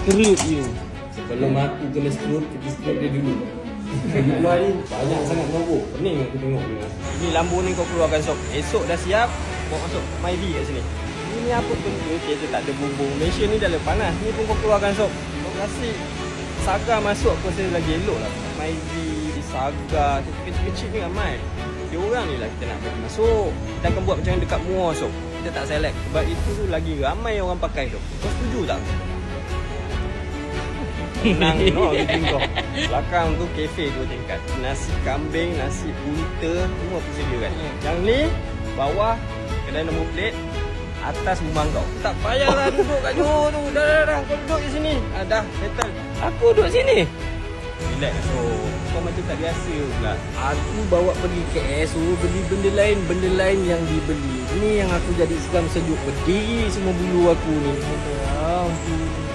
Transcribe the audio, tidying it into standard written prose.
screwed you. Sebelum aku kena screw, kita screw dia dulu. Keluar ni banyak sangat nombor. Pening aku tengok ni. Ni lambu ni kau keluarkan sob. Esok dah siap, bawa masuk Myvi kat sini. Ini apa pun kereta tak ada bumbung. Malaysia ni dah lebih panas. Ni pun kau keluarkan sob. Kau kasih Saga masuk aku rasa lagi elok lah. Myvi, Saga, kecil-kecil ni ramai. Dia orang ni lah kita nak bagi masuk. Kita akan buat macam dekat Muar sob. Kita tak select. Sebab itu tu lagi ramai orang pakai sob. Kau setuju tak? Tenang no bikin kau. Belakang tu kafe 2 tingkat. Nasi kambing, nasi unta, semua aku sediakan. Yang ni bawah kedai nombor plate, atas rumah kau. Tak payahlah duduk kat Johor tu. Dah. Kau duduk di sini. Dah settle. Aku duduk sini. Relax so. Kau macam tak biasa pula. Aku bawa pergi KS beli benda lain yang dibeli. Ni yang aku jadi seram sejuk. Berdiri semua bulu aku ni. Ampun.